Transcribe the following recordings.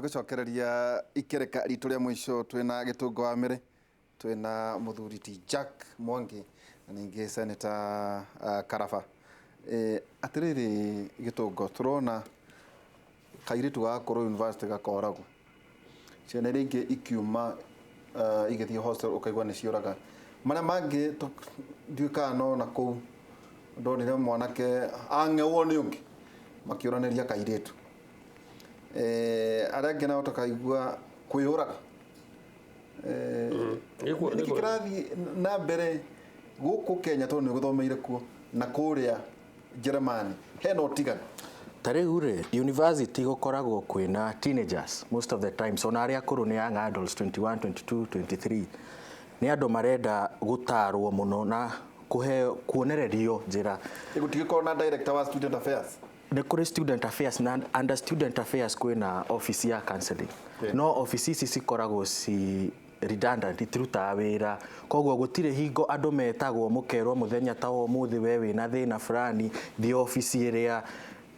tugicokereria ikereka ritu ria mwisho twina gitungo wa mire twina muthuri ti Jack Mwangi na ningi Senator Karaba atiriri gitungo turona kairitu gakoro university gakoragwo ciana ringi ikiuma igithie hostel ukaigwa ni cioraga maria mangi nduika no na ku ndonire mwanake ang'ewo ni ungi makioraniria kairitu arangi nao takaigua kwiyuraga nikirathi na mbere guku Kenya to ni guthomeire kuo na kuria Germany hena utigani Tareure university gukoragwo kwina teenagers most of the time so na aria kuru ni young adults 21 22 23 ni andu marenda gutarwo muno na kuonererio njira igutigiko na director wa student affairs ni kuri student affairs na under student affairs kwina office ya counseling no office ici cikoragwo si redundant itiruta wira koguo gutire hingo andu metagwo mukerwo muthenya ta umuthi wewe na thina fulani the office area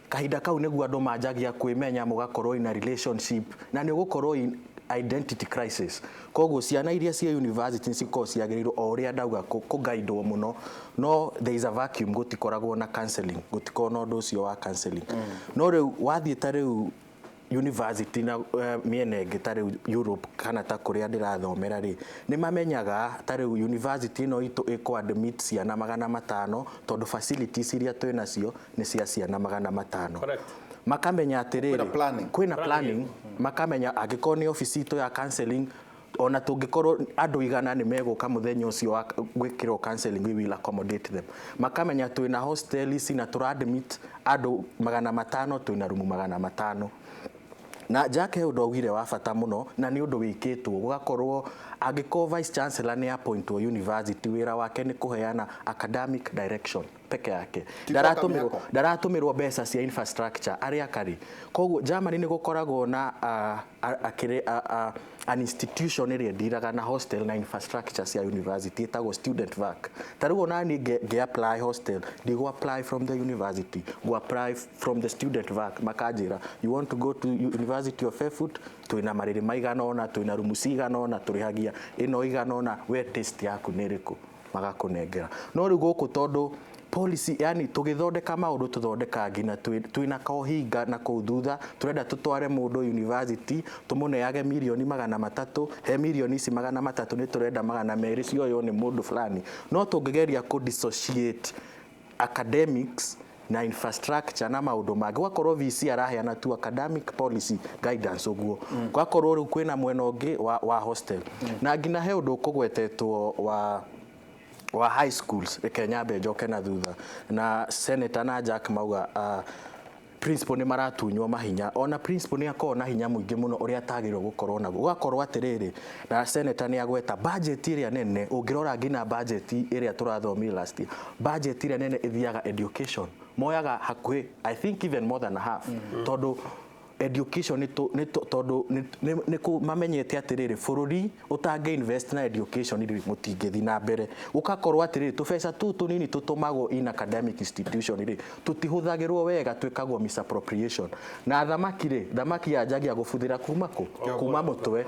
kahinda kau niguo andu manjagia kwimenya mugakorwo in a relationship na ni gukorwo in identity crisis koguo ciana iria cia university ciko ciagiriirwo o uria ndauga kugaidwo muno no there is a vacuum gutikoragwo na counseling gutikona undu ucio wa counseling no riu wathie ta riu university na miene ngitari Europe kana ta kuria ndirathomera ri ni mamenyaga ta riu university no itu iko admit ciana 500 tondu facilities iria twina cio ni cia ciana 500 correct makamenya atiriri kwina planning makamenya angiko ni office to ya counseling ona tungikorwo andu igana ni meguka muthenya ucio wa gwikirwo counseling we will accommodate them makamenya twina hostel ici na turadmit andu 500 twina rumu 500 na jake udogire wa bata muno na ni undu wikitwo gugakorwo angiko vice chancellor ni appointwo university wira wake ni kuheana academic direction peke yake daratumirwo mbeca cia infrastructure aria kari koguo Germany ni gukoragwo na an institution area diraga na hostel na infrastructure cia university etagwo student vac tarugo nani ge apply hostel digo apply from the university go apply from the student vac makajira you want to go to University of Fairfield twina mariri maigana ona twina rumu cigana ona turihagia ino igana ona we test yaku niriku magakunengera no ri guku tondu policy yani tugithondeka maundu tuthondeka ngina twina kohinga na kuthutha turenda tutware mundu university tumuneage milioni 300 he milioni ici 300 ni turenda 200 cio yo ni mundu fulani no tungigeria ku dissociate academics na infrastructure na maundu magi gwakorwo VC araheana tu academic policy guidance uguo gwakorwo ru kwina mwena ungi wa hostel na ngina he undu kugwetetwo wa high schools Kenya bejoke na thutha na Senator na Jack mauga principal ni maratunywa mahinya ona principal ni akona hinya muingi muno uria atagirwo gukorwo naguo ugakorwo atiriri na Senator ni agweta budget iria nene ungirora ngina budget iria turathomire last year budget iria nene ithiaga education moyaga hakuhi I think even more than half tondu education ni tondu ni mamenyete atiriri bururi utange invest na education iri mutingithi na mbere ukakorwo atiriri tubesa tunini tutumagwo in academic institution iri tutihuthagirwo wega twikagwo misappropriation na thamaki yajagia gubuthira kuma mutwe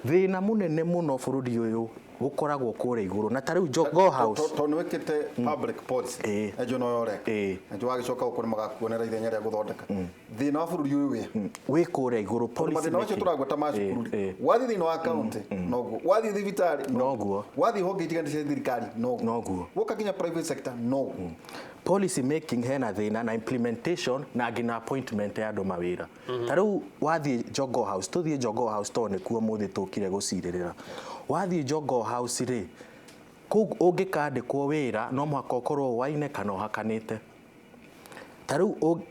thina munene muno bururi uyu gukoragwo kure iguru na tariu Jogo House tondu wikite public policy ejo no yore ejo wagicoka ukuri magakuonera ithenya ria guthondeka thina wa bururi uyu we kure iguru policy no cio turagweta macukuru wathi thina wa county noguo wathi thibitari noguo wathi honge itigani cia thirikari noguo woka kinya private sector noguo policy making hena thina na implementation na ngina appointment ya andu mawira tariu wathi Jogo House tuthie Jogo House tone kuo muthi tukire guciririra wathi Jogo House ri ku ungikandikwo wira no muhaka ukorwo waine kana hakanite tariu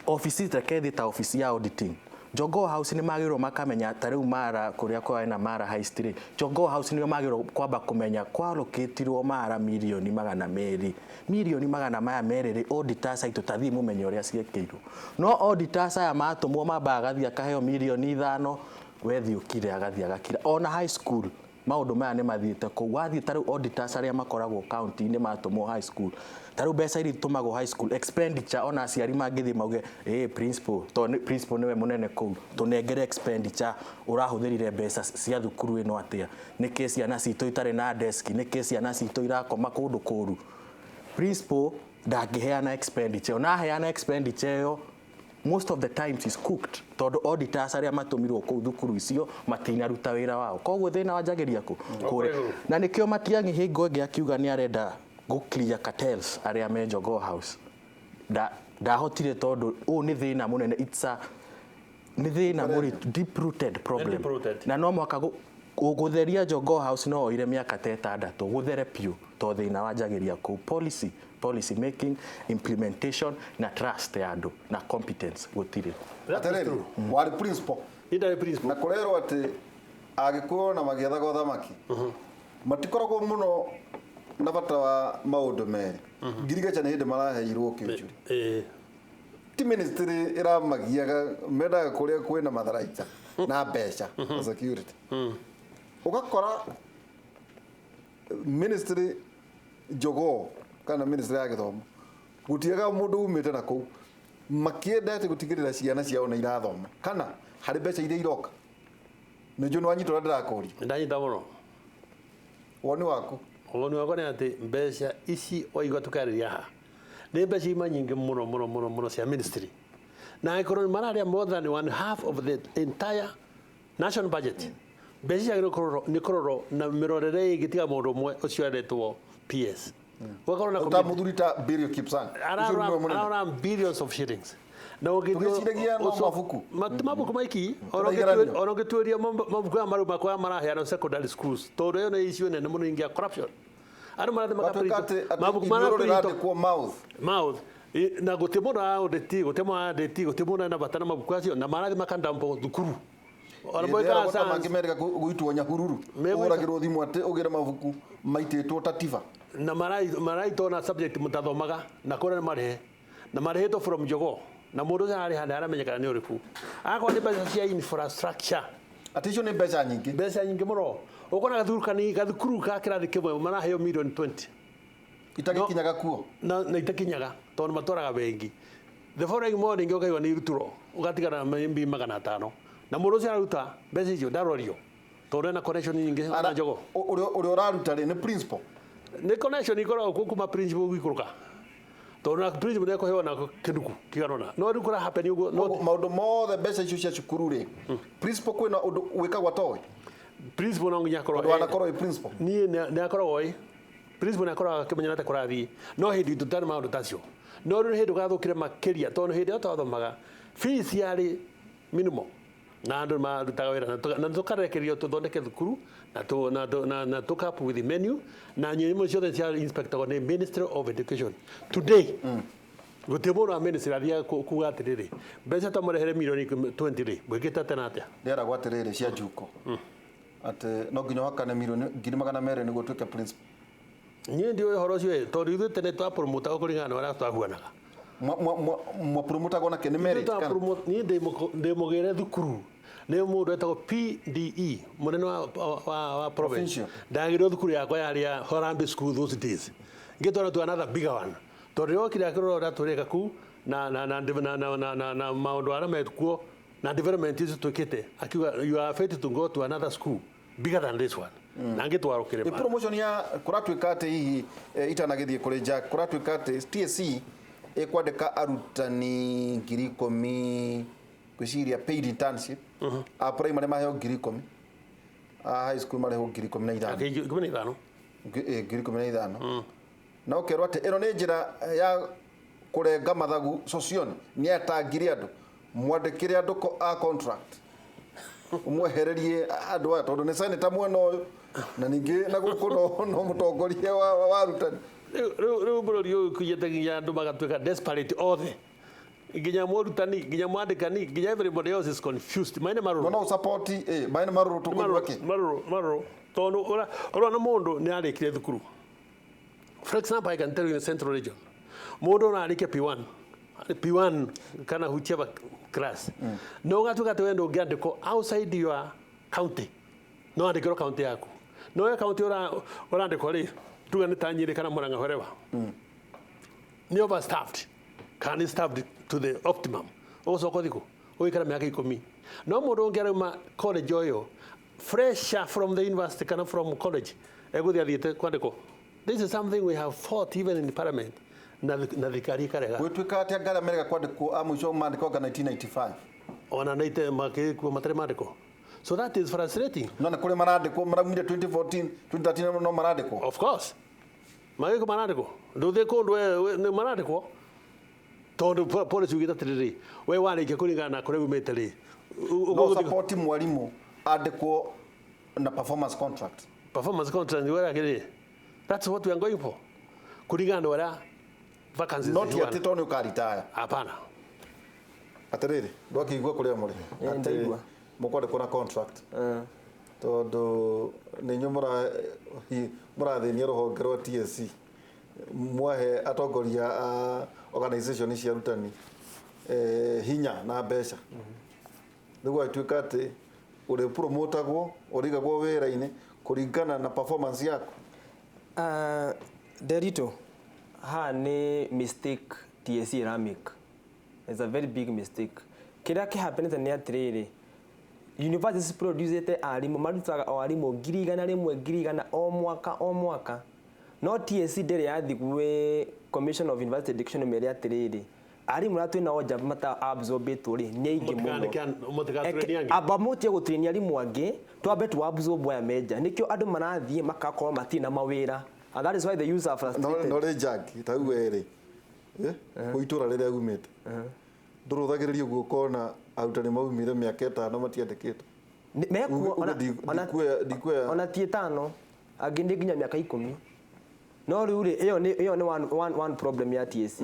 office ta office ya auditing Jogo House ni magiro makamenya tariu mara kuria kwa ina mara high street Jogo House ni magiro kwamba kumenya kwa locatirwo mara milioni 200 milioni 200 auditors aitu tathi mumenye uria ciekirwo no auditors aya matumwo mabagathia kaheo milioni 5 wethi ukire agathia gakira ona high school maundu maya nĩ mathiĩte kũu wathiĩ tarĩu auditors arĩa makoragwo county-inĩ matũmwo high school tarĩu mbeca iria itũmagwo high school expenditure ona aciari mangĩthiĩ mauge principal principal nĩwe mũnene kũu tũnengere expenditure ũrahũthĩrire mbeca cia thukuru ĩno atĩa nĩkĩ ciana citũ itarĩ na desk nĩkĩ ciana citũ irakoma kũndũ kũũru principal ndangĩheana expenditure ona aheana expenditure ĩyo most of the times is cooked tondu auditors arĩa matũmirwo kũu thukuru icio matinaruta wĩra wao koguo thĩna wanjagĩria kũrĩ na nĩkĩo Matiang'i hingo ĩngĩ akiuga nĩ arenda go clear cartels arĩa me Jogoo House ndahotire tondu ũũ nĩ thĩna mũnene nĩ thĩna mũritũ deep rooted problem na no mwaka gũtheria Jogoo House no oire mĩaka ta 6 gũthere piũ to thĩna wanjagĩria kũu policy making implementation na trust ya andũ na competence gũtirĩ wari principal na kũrerwo atĩ agĩkorwo na magĩethaga ũthamaki matikoragwo mũno na bata wa maũndũ merĩ ngirigaca nĩ hĩndĩ maraheirwo kĩnjuri ti ministry ĩramagiaga mendaga kũrĩa kwĩna matharaita na mbeca security ũgakora ministry Jogoo kana ministry ya githomo gutiaga mundu umite na kuu makiendete gutigirira ciana ciao na irathoma kana hari mbeca iria iroka nĩnjũ nĩ wanyitwo ndirakũria ndanyita mũno woni wako nĩ atĩ mbeca ici oigwa tukarĩria haha nĩ mbeca ima nyingĩ mũno cia ministry na angĩkorwo mararĩa more than 1/2 of the entire national budget mbeca ciagĩrĩirwo nĩ kũrorwo na mĩrorere ĩgĩtiga mũndũ ũmwe ũcio aretwo PS utamudhurita Birio Kipsang around billions of shillings na ũgĩthiragia no mabuku maiki onogĩtuĩria mabuku ya maru makwa maraheana secondary schools tondũ ĩyo nĩ issue nene mũno ingia corruption andũ marathe mabuku marandĩkwo mouth na gũtĩ mũndũ auditi gũtĩ mũndũ na bata na mabuku acio na marathe makandampo thukuru mangĩmerĩka gwitwo Nyahururu ũragĩrwo thimũ atĩ ũgĩre mabuku maitĩtwo tatiba na maraitwo na subject mutathomaga na kũrĩa marĩhe na marĩhĩtwo from Jogoo na mũndũ ũcio arĩ handũ aramenyekana nĩ ũrĩkũ akorwo nĩ mbeca cia infrastructure atĩ icio nĩ mbeca nyingĩ mũno ũkona gathukuru ka kĩrathi kĩmwe maraheo million 20 itagikinyaga kuo na itakinyaga tondũ matwaraga bengi the following morning ũkaigua nĩ irutũrwo ũgatigana na mbi 500 na mũndũ ũcio araruta mbeca icio ndarorio tondũ ena connection nyingĩ na Jogoo ũrĩa ũraruta nĩ principal nĩ connection ikoragwo kuma principal gwikũrũka tondũ na principal nĩ kũheo na kĩnduku kĩgarona no rĩu kũra happen ũguo maũndũ mothe mbeca icio cia cukuru rĩ principal kwĩna ũndũ wĩkagwo toĩ principal no nginya akorwo wanakorwo principal nĩ akoragwo principal nĩ akoragwo akĩmenya atĩ kũrathiĩ no hĩndĩ tũtarĩ maũndũ tacio no rĩu hĩndĩ ũgathũkire makĩria tondũ hĩndĩ ĩyo twathomaga fees yarĩ minimum na andũ marutaga wĩra na tũkarekererio tũthondeke thukuru na tũkap with the menu na nyĩmbo ciothe cia inspector nĩ Ministry of Education today gũtĩ mũndũ wa ministry athiaga kuga atĩrĩrĩ mbeca tũmarehere mirioni 20 rĩ gwĩkĩte tena atĩa ndĩra gwa atĩrĩrĩ cia njuko atĩ no nginya wakane mirioni 200,000 nĩguo tuĩke principal niĩ ndiũĩ ũhoro ũcio tondũ ithuĩ tene twapromotaga kũringana na ũrĩa twahuanaga mwapromotagwo na kene merit niĩ ndĩ mũgĩre thukuru nĩ mũndũ etagwo PDE mũnene wa province ndagĩrwo thukuru yakwa yarĩ Harambee School those days ngĩtwara to another bigger one tondũ yokire akĩrora ũrĩa tũrĩka kuu na maũndũ arĩa mekuo na development icio twĩkĩte akiuga you are fit to go to another school bigger than this one na ngĩtwarwo kĩrĩma promotion ya kũratuĩka atĩ hihi itanagĩthiĩ kũrĩ Jack kũratuĩka atĩ TSC kwandĩka arutani 10,000 gwĩciria paid internship a primary maheo 10,000 a high school marehwo 15,000 15,000 na ũkerwo atĩ ĩno nĩ njĩra ya kũrenga mathagu socioni nĩ atangire andũ mwandĩkĩre andũ a contract umwehererie andũ aya tondũ nĩ senator mwena ũyũ na ningĩ na gũkũ no mũtongoria wa arutani rĩu bũrũri ũyũ kũiyĩte nginya andũ magatuĩka desperate othe nginya mũrutani nginya mwandĩkani nginya everybody else is confused maine marũrũ no support maine marũrũ tũkũrũke marũrũ tondũ ũrĩa na mũndũ nĩ arĩkire thukuru for example I can tell you in the central region mũndũ no arĩkia P1 kana whichever class no ũgatuĩka atĩ wendo ũngĩandĩkwo outside your county no andĩkĩrwo county yaku no ya county orande kore tuga ni tanyire kana Murang'a horewa ni overstaffed can staffed to the optimum oso kodiko oikara miaka 10 no mundu ngerauma college oyo fresher from the university kana from college eguthi athiete kwandiko. This is something we have fought even in the parliament na thikari karega gwituika atia ngara mereka kwandiko amuco mandiko ga 1995 ona naite makikuo matare mandiko. So that is frustrating. No na kule marandiko maramire 2014 2013 no marandiko. Of course magiko marandiko nduthe kundu ni marandiko tondu policy ugita tiriri we warike kuringana na kure umete ri no support mwalimu andiko na performance contract ni wera kiri. That's what we are going for. Kuringana wala vacancies not yet toni ukaritaya hapana atiriri ndoki igwa kule muri ndaigwa mukwade kuna contract tondu ni nyumura murathini ruhonge rwa TSC mwahe atongoria organization cia rutani hinya na mbeca niguo atuika ati uri promotagwo urigagwo wira-ini kuringana na performance yako. Derito ni mistake TSC make. It's a very big mistake. Kira ki happen ni atiriri universities producete arimu marutaga arimu girigana rimwe girigana o mwaka no TSC ndere yathi gwe Commission of University Education mere atiriri arimu ratu na oja mata absorbetwo ri ni ingi muno abamutie gutrinia arimu angi twambe tu absorb ya meja nikyo andu marathie makakorwo matina mawira and that is why the user are frustrated. No re jagi tau eri kuitura rire agumite nduruthagiririo guokona arutani maumire miaka 5 matiandikite mekuo ona tie 5 agindi nginya miaka 10 no riu ri iyo ni one problem ya TSC.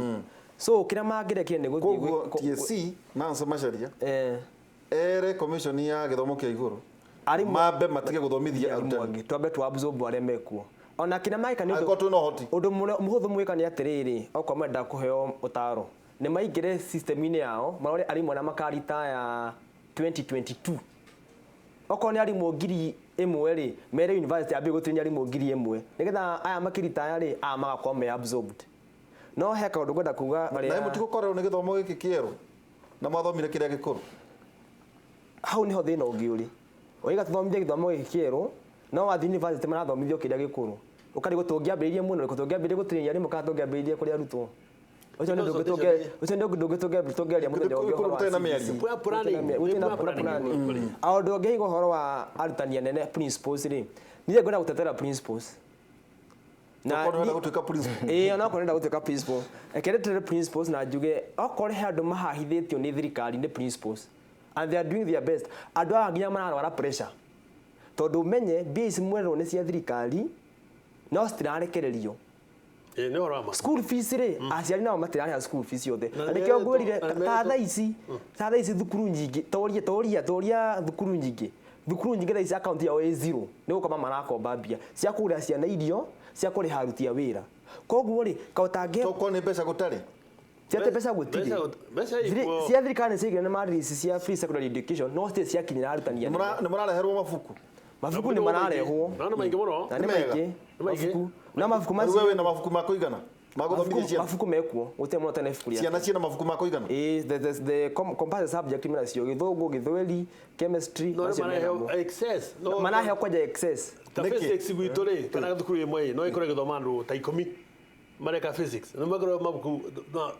So kira magirekire ni guthie TSC nansa macharia ere commission ya githomo kia iguru mambe matige guthomithia arutani twambe tu absorb are mekuo ona kina maika ni undu muhuthu mwika ni atiriri okwa mwenda kuheo utaro ni maigire system ine yao marore arimu na makarita ya 2022 okwa ni arimu ngiri imwe ri mere university abe gutrinya arimu ngiri imwe nigetha aya makirita ya ri magakorwo me absorbed no heka undu gwenda kuga na mutiko korero ni githomo giki kieru na mathomire kiria gikuru hau niho thina ungiuri oiga tuthomithie githomo giki kieru no wa university marathomithio kiria gikuru ukari gutungiambiririe muno gutungiambiririe gutrinya arimu kana tungiambiririe kuri arutwo ucio ndio ndugitugeria muthenya ungi aundu ungi horo wa arutani anene principles ri niye ngona gutetera principles na ona gutuika principles ona kwenda gutuika principles ekeretere principles na njuge okore handu mahahithitio ni thirikari ni principles and they are doing their best andu anginya mararwara pressure tondu menye base mwero ni cia thirikari no stirarekererio school fees ri aciari nao matirarĩha school fees yothe nikio ngwirire tha ici thukuru nyingi toria thukuru nyingi tha ici account yao ĩ zero nĩ gũkoma marakomba mbia cia kũgũrĩra ciana irio cia kũrĩha aruti a wĩra koguo ri kautange toko nĩ mbeca gũtarĩ ciate mbeca gũtirĩ cia thirikari ciigire nĩ marĩci cia free secondary education no citirĩ ciakinyĩra arutani nĩ marareherwo mabuku nĩ mararehwo na maingĩ mũno na nĩ maingĩ na mabuku macio wewe na mabuku ma kuigana maguthomithia ciana mabuku mekuo gũtirĩ mũno tene ibuku ciana ciena mabuku ma kuigana the compulsory subject mena cio gĩthũngũ gĩthweri chemistry manaheo kwaja excess ta physics gwitũ rĩ kana thukuru ĩmwe no ĩkorwo gĩthoma andũ ta 10 mareka physics no makorwo mabuku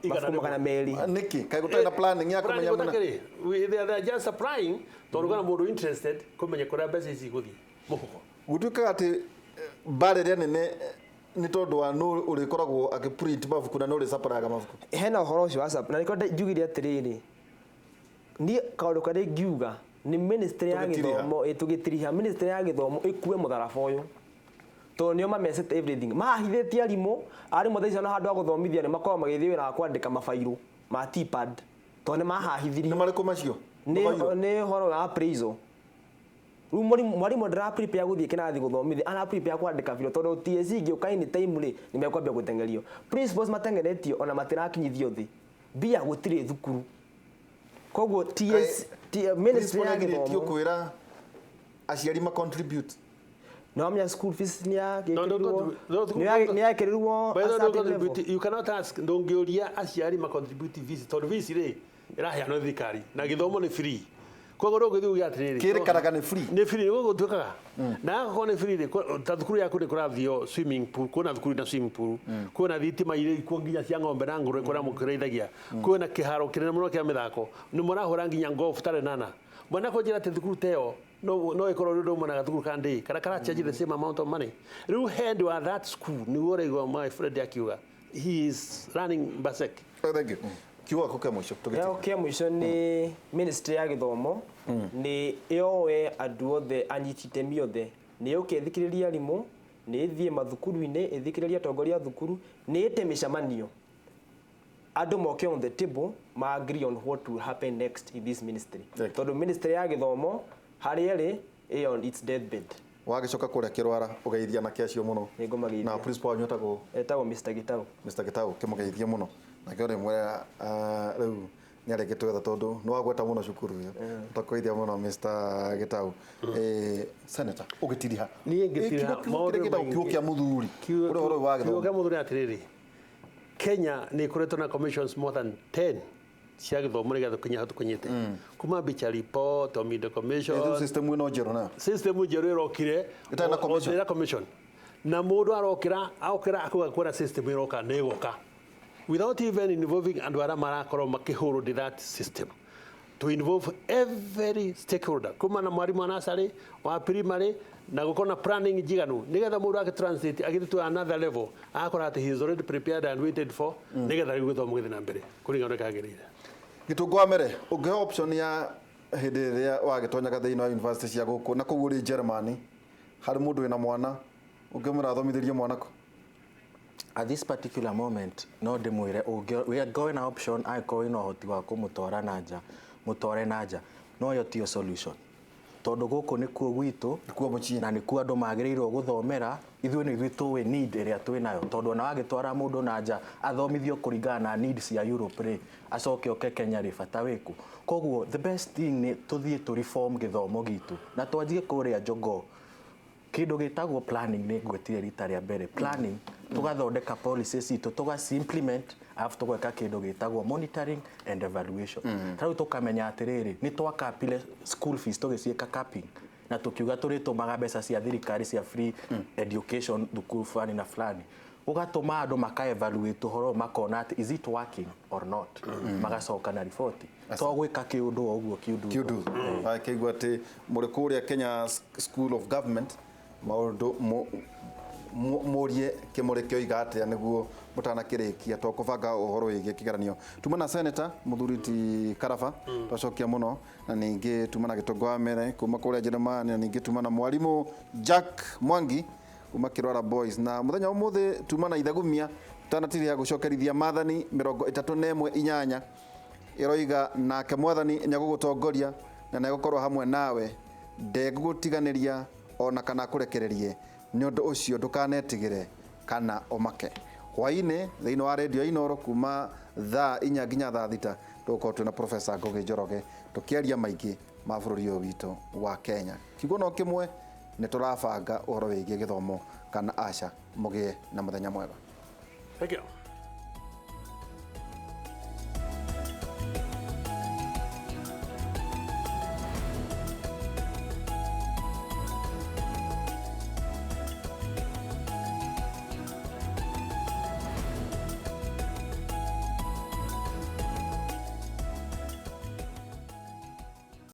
igana meri niki kai gutarĩ na planning ya kumenya muna they are just supplying tondu kana mũndũ interested kumenya kũrĩa mbeca ici gũthiĩ mũhuko gutuika ati barĩrĩa nene ni tondu wa no urikoragwo akiprint mabuku na no ri supply mabuku hena uhoro ucio wa supply na niko njugire atiriri ni kaundu kari ngiuga ni ministry ya githomo itugitiriha ministry ya githomo ikue mutharaba uyu to nio mamesete everything mahithitie arimu thaici na handu ha guthomithia ni makorwo magithii wira wa kwandika mafairu ma T-pad to ni mahahithirie ni mariko macio ni horo wa appraisal mwarimu ndara prepare guthie kinathi guthomithia ana prepare kwandika video tondu TSC ngiukaini time ri ni mekwambia gutengerio principles matengeretio ona matirakinyithio thi bia gutire thukuru koguo TSC ministry ya githomo kwira aciari ma contribute no amya school fees ni ya No, ni ya kerirwo by the way, contribute, you cannot ask ndongiuria aciari ma contribute fees tondu fees ri iraheanwo thirikari na githomo ni free koguo ndũngĩthiĩ uge atĩrĩrĩ kĩrĩkanaga nĩ free nĩ free gũkũ tuĩkaga na akorwo nĩ free ta thukuru yaku nĩ kũrathio swimming pool kwĩna thukuru na swimming pool kwĩna thitima irĩ ikuo nginya cia ng'ombe na ngũrwe kũrĩa mũkĩrĩithagia kwĩna kĩharo kĩnene mũno kĩa mĩthako nĩ mũrahũra nginya golf tarĩ nana mwana kũnjĩra atĩ thukuru teo no ikorwo rĩ ũndũ ũmwe na gathukuru ka ndĩ kana karacharge the same amount of money rĩu head wa that school nĩguo ũraigua my friend akiuga he is running basek. Thank you. Kiugo kwa mwisho kia mwisho ni ministry ya githomo ni yowe andu othe anyititemi othe ni ukithikiriria arimu ni ithie mathukuru-ini ithikiriria atongoria thukuru ni ite micemanio andu moke on the table ma agree on what will happen next in this ministry tondu ministry ya githomo hari eri on its deathbed wagicoka kuria kirwara ugeithia na kiacio muno na principal nyotagwo etagwo Mr. Gitau kimugeithia muno na kĩore mwera rĩu nĩ arĩkĩtwo wetha tondũ nĩ wagweta mũno cukuru ĩyo ũtakoithia mũno Mr. Gitau Senator ũgĩtiriha niĩ ngĩtiriha kiugo kĩa mũthuri ũrĩa ũhoro wa kiugo kĩa mũthuri atĩrĩrĩ Kenya nĩ ĩkoretwo na commissions more than 10 cia gĩthomo nĩgetha kinya tukinyĩte kuma Bicha report Omido commission system ĩno njerũ na system njerũ ĩrokire ĩtana commission na mũndũ arokĩra akuga kwĩna system ĩroka nĩ ĩgoka without even involving and wara marakorwo makĩhũrwo that system to involve every stakeholder kuma na mwarimu anasarĩ wa primary na gũkorwo na planning njiganu nĩgetha mũndũ agĩtranslate agĩthiĩ to another level akora atĩ he is already prepared and waited for nĩgetha rĩu gĩthomo gĩthiĩ na mbere kũringana na kagĩrĩire gĩtũngũ wa mbere ũngĩhe option ya hĩndĩ ĩrĩa wagĩtonyaga thĩinĩ wa university cia gũkũ na kũu ũrĩ Germany harĩ mũndũ wĩna mwana ũngĩmũra athomithĩrie mwanako. At this particular moment no ndimwire we are going option I going hoti wa kumutwara nanja mutware nanja no yo tio solution tondu guku ni kuo gwitu kuo mucii na ni kuo andu magirirwo guthomera ithuĩ ni ithuĩ tuwe need ĩrĩa twĩ nayo tondu na wagĩtwara mũndũ nanja athomithio kũringana na needs ya Europe rĩ acoke oke Kenya rĩ bata wĩku koguo the best thing ni tuthiĩ tu reform gĩthomo gitu na twanjie kũrĩa Jogoo kindu gitagwo planning ni ngwetire rita rĩa mbere planning tugathondeka policies itu tuga implement after gweka kindu gitagwo monitoring and evaluation tarau tukamenya atiriri ni twakapile school fees tugicieka capping na tukiuga turitumaga mbeca cia thirikari cia free education thukuru fulani na fulani ugatuma andu maka evaluate uhoro makona at is it working or not magacoka na report to gwika kiundu oguo kiundu akaigua ati muri kuria Kenya School of Government maundu murie kimurekio igatia niguo mutanakirikia to kubanga uhoro wigi kigeranio tumana Senator Muthuri Karafa twacokia muno na ningi tumana Gĩtũngũ wa Mere kuma kuria Jeremani na ningi tumana mwarimu Jack Mwangi kuma Kirwara Boys na muthenya umuthi tumana Ithagumia tanatiria gucokerithia mathani 31 iroiga nake mwathani nyagugutongoria na nagukorwo hamwe nawe ndegugutiganiria ona kana kurekererie ni undu ucio ndukanetigire kana omake hwaini thiini wa radio Inoro kuma thaa 4 nginya thaa 6 tuko tuna Professor Ngugi Njoroge tukiaria maingĩ ma bũrũri ũyũ witũ wa Kenya kiugo no kimwe ni turabanga uhoro wĩgiĩ gĩthomo kana aca mũgie na mũthenya mwega. Thank you.